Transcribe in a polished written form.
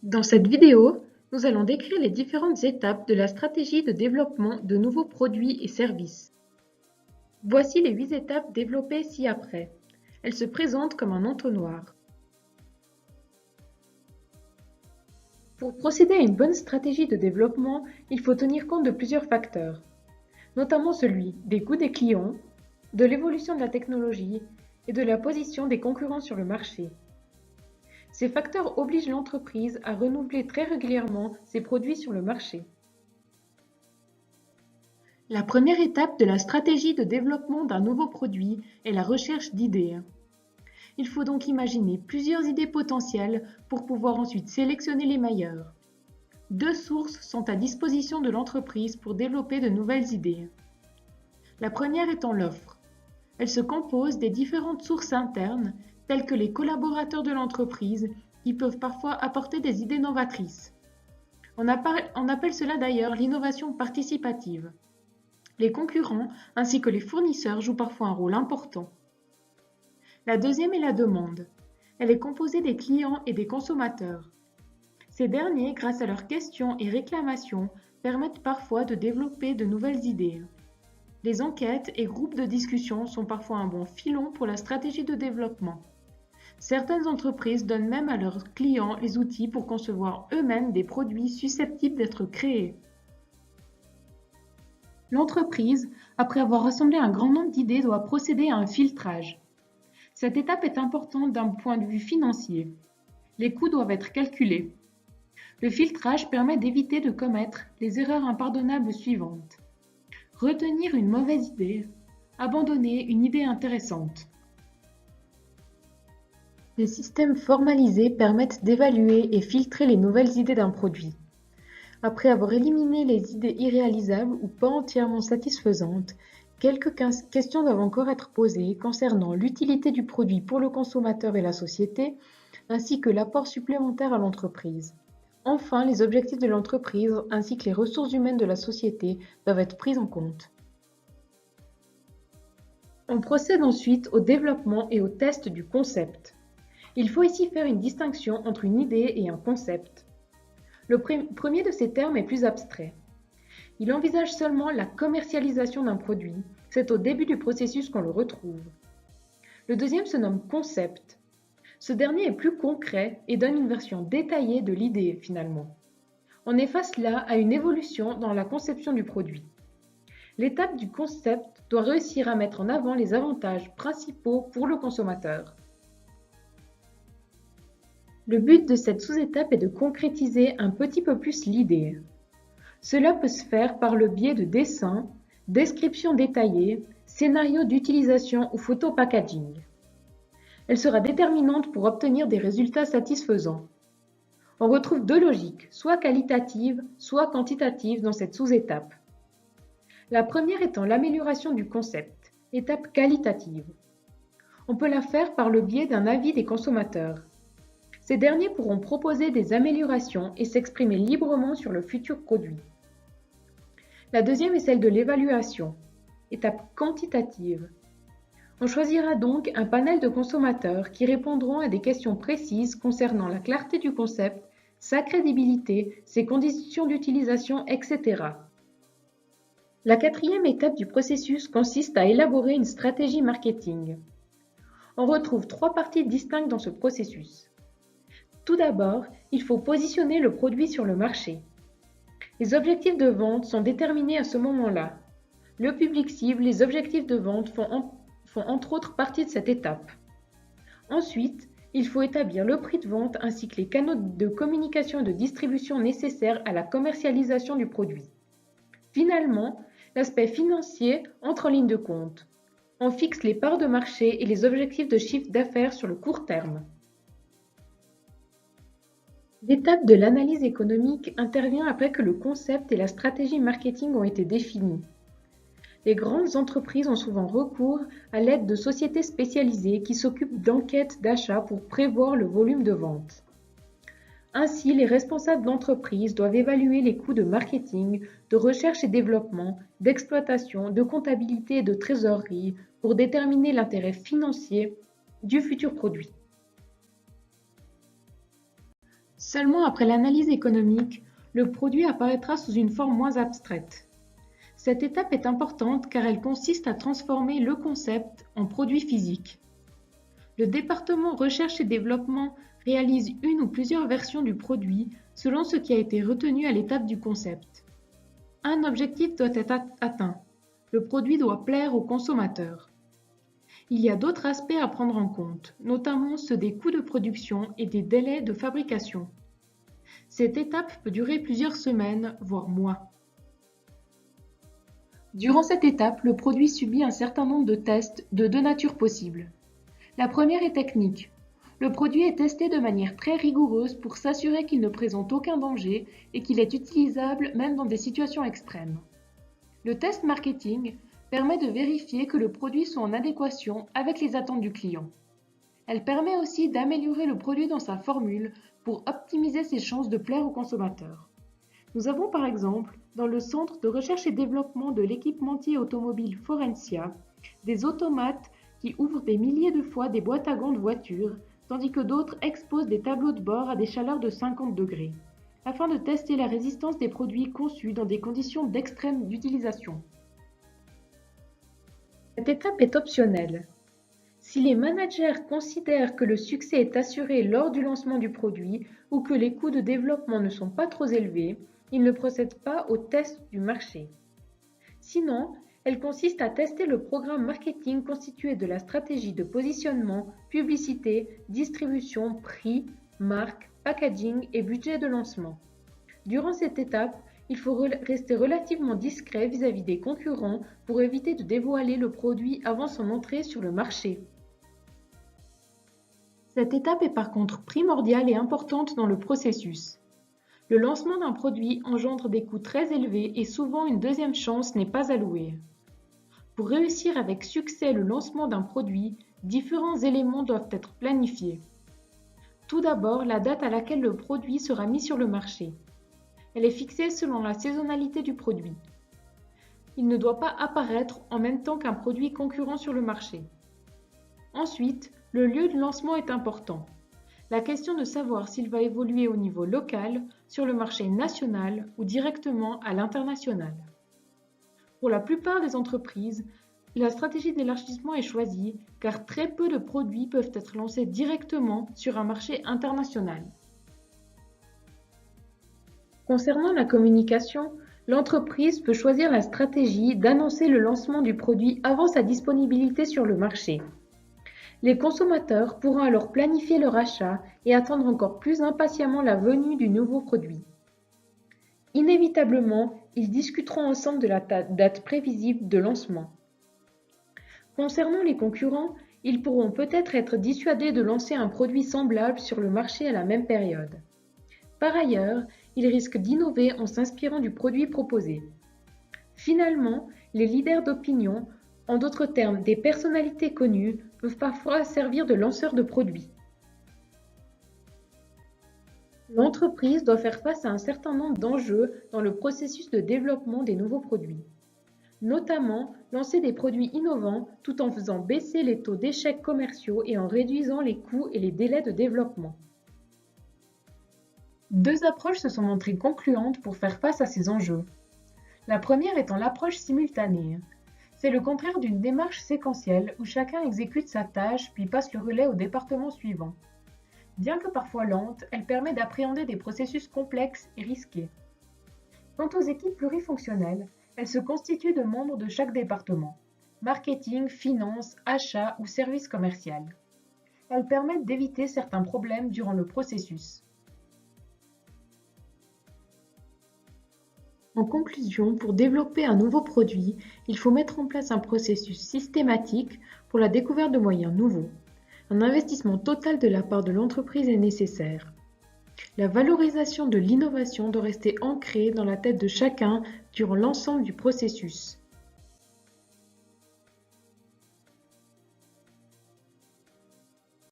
Dans cette vidéo, nous allons décrire les différentes étapes de la stratégie de développement de nouveaux produits et services. Voici les 8 étapes développées ci-après. Elles se présentent comme un entonnoir. Pour procéder à une bonne stratégie de développement, il faut tenir compte de plusieurs facteurs, notamment celui des coûts des clients, de l'évolution de la technologie et de la position des concurrents sur le marché. Ces facteurs obligent l'entreprise à renouveler très régulièrement ses produits sur le marché. La première étape de la stratégie de développement d'un nouveau produit est la recherche d'idées. Il faut donc imaginer plusieurs idées potentielles pour pouvoir ensuite sélectionner les meilleures. 2 sources sont à disposition de l'entreprise pour développer de nouvelles idées. La première étant l'offre. Elle se compose des différentes sources internes, telles que les collaborateurs de l'entreprise, qui peuvent parfois apporter des idées novatrices. On appelle cela d'ailleurs l'innovation participative. Les concurrents ainsi que les fournisseurs jouent parfois un rôle important. La deuxième est la demande. Elle est composée des clients et des consommateurs. Ces derniers, grâce à leurs questions et réclamations, permettent parfois de développer de nouvelles idées. Les enquêtes et groupes de discussion sont parfois un bon filon pour la stratégie de développement. Certaines entreprises donnent même à leurs clients les outils pour concevoir eux-mêmes des produits susceptibles d'être créés. L'entreprise, après avoir rassemblé un grand nombre d'idées, doit procéder à un filtrage. Cette étape est importante d'un point de vue financier. Les coûts doivent être calculés. Le filtrage permet d'éviter de commettre les erreurs impardonnables suivantes. Retenir une mauvaise idée, abandonner une idée intéressante. Les systèmes formalisés permettent d'évaluer et filtrer les nouvelles idées d'un produit. Après avoir éliminé les idées irréalisables ou pas entièrement satisfaisantes, quelques questions doivent encore être posées concernant l'utilité du produit pour le consommateur et la société, ainsi que l'apport supplémentaire à l'entreprise. Enfin, les objectifs de l'entreprise ainsi que les ressources humaines de la société doivent être pris en compte. On procède ensuite au développement et au test du concept. Il faut ici faire une distinction entre une idée et un concept. Le premier de ces termes est plus abstrait. Il envisage seulement la commercialisation d'un produit. C'est au début du processus qu'on le retrouve. Le deuxième se nomme concept. Ce dernier est plus concret et donne une version détaillée de l'idée finalement. On est face là à une évolution dans la conception du produit. L'étape du concept doit réussir à mettre en avant les avantages principaux pour le consommateur. Le but de cette sous-étape est de concrétiser un petit peu plus l'idée. Cela peut se faire par le biais de dessins, descriptions détaillées, scénarios d'utilisation ou photo packaging. Elle sera déterminante pour obtenir des résultats satisfaisants. On retrouve 2 logiques, soit qualitatives, soit quantitatives dans cette sous-étape. La première étant l'amélioration du concept, étape qualitative. On peut la faire par le biais d'un avis des consommateurs. Ces derniers pourront proposer des améliorations et s'exprimer librement sur le futur produit. La deuxième est celle de l'évaluation, étape quantitative. On choisira donc un panel de consommateurs qui répondront à des questions précises concernant la clarté du concept, sa crédibilité, ses conditions d'utilisation, etc. La quatrième étape du processus consiste à élaborer une stratégie marketing. On retrouve 3 parties distinctes dans ce processus. Tout d'abord, il faut positionner le produit sur le marché. Les objectifs de vente sont déterminés à ce moment-là. Le public cible, les objectifs de vente font entre autres partie de cette étape. Ensuite, il faut établir le prix de vente ainsi que les canaux de communication et de distribution nécessaires à la commercialisation du produit. Finalement, l'aspect financier entre en ligne de compte. On fixe les parts de marché et les objectifs de chiffre d'affaires sur le court terme. L'étape de l'analyse économique intervient après que le concept et la stratégie marketing ont été définis. Les grandes entreprises ont souvent recours à l'aide de sociétés spécialisées qui s'occupent d'enquêtes d'achat pour prévoir le volume de vente. Ainsi, les responsables d'entreprise doivent évaluer les coûts de marketing, de recherche et développement, d'exploitation, de comptabilité et de trésorerie pour déterminer l'intérêt financier du futur produit. Seulement après l'analyse économique, le produit apparaîtra sous une forme moins abstraite. Cette étape est importante car elle consiste à transformer le concept en produit physique. Le département recherche et développement réalise une ou plusieurs versions du produit selon ce qui a été retenu à l'étape du concept. Un objectif doit être atteint. Le produit doit plaire aux consommateurs. Il y a d'autres aspects à prendre en compte, notamment ceux des coûts de production et des délais de fabrication. Cette étape peut durer plusieurs semaines, voire mois. Durant cette étape, le produit subit un certain nombre de tests de deux natures possibles. La première est technique. Le produit est testé de manière très rigoureuse pour s'assurer qu'il ne présente aucun danger et qu'il est utilisable même dans des situations extrêmes. Le test marketing permet de vérifier que le produit soit en adéquation avec les attentes du client. Elle permet aussi d'améliorer le produit dans sa formule pour optimiser ses chances de plaire aux consommateurs. Nous avons par exemple, dans le centre de recherche et développement de l'équipementier automobile Forensia, des automates qui ouvrent des milliers de fois des boîtes à gants de voitures, tandis que d'autres exposent des tableaux de bord à des chaleurs de 50 degrés, afin de tester la résistance des produits conçus dans des conditions d'extrême d'utilisation. Cette étape est optionnelle. Si les managers considèrent que le succès est assuré lors du lancement du produit ou que les coûts de développement ne sont pas trop élevés, ils ne procèdent pas au test du marché. Sinon, elle consiste à tester le programme marketing constitué de la stratégie de positionnement, publicité, distribution, prix, marque, packaging et budget de lancement. Durant cette étape, il faut rester relativement discret vis-à-vis des concurrents pour éviter de dévoiler le produit avant son entrée sur le marché. Cette étape est par contre primordiale et importante dans le processus. Le lancement d'un produit engendre des coûts très élevés et souvent une deuxième chance n'est pas allouée. Pour réussir avec succès le lancement d'un produit, différents éléments doivent être planifiés. Tout d'abord, la date à laquelle le produit sera mis sur le marché. Elle est fixée selon la saisonnalité du produit. Il ne doit pas apparaître en même temps qu'un produit concurrent sur le marché. Ensuite, le lieu de lancement est important. La question de savoir s'il va évoluer au niveau local, sur le marché national ou directement à l'international. Pour la plupart des entreprises, la stratégie d'élargissement est choisie car très peu de produits peuvent être lancés directement sur un marché international. Concernant la communication, l'entreprise peut choisir la stratégie d'annoncer le lancement du produit avant sa disponibilité sur le marché. Les consommateurs pourront alors planifier leur achat et attendre encore plus impatiemment la venue du nouveau produit. Inévitablement, ils discuteront ensemble de la date prévisible de lancement. Concernant les concurrents, ils pourront peut-être être dissuadés de lancer un produit semblable sur le marché à la même période. Par ailleurs, ils risquent d'innover en s'inspirant du produit proposé. Finalement, les leaders d'opinion, en d'autres termes des personnalités connues, peuvent parfois servir de lanceurs de produits. L'entreprise doit faire face à un certain nombre d'enjeux dans le processus de développement des nouveaux produits. Notamment, lancer des produits innovants tout en faisant baisser les taux d'échecs commerciaux et en réduisant les coûts et les délais de développement. Deux approches se sont montrées concluantes pour faire face à ces enjeux. La première étant l'approche simultanée. C'est le contraire d'une démarche séquentielle où chacun exécute sa tâche puis passe le relais au département suivant. Bien que parfois lente, elle permet d'appréhender des processus complexes et risqués. Quant aux équipes plurifonctionnelles, elles se constituent de membres de chaque département, marketing, finance, achat ou service commercial. Elles permettent d'éviter certains problèmes durant le processus. En conclusion, pour développer un nouveau produit, il faut mettre en place un processus systématique pour la découverte de moyens nouveaux. Un investissement total de la part de l'entreprise est nécessaire. La valorisation de l'innovation doit rester ancrée dans la tête de chacun durant l'ensemble du processus.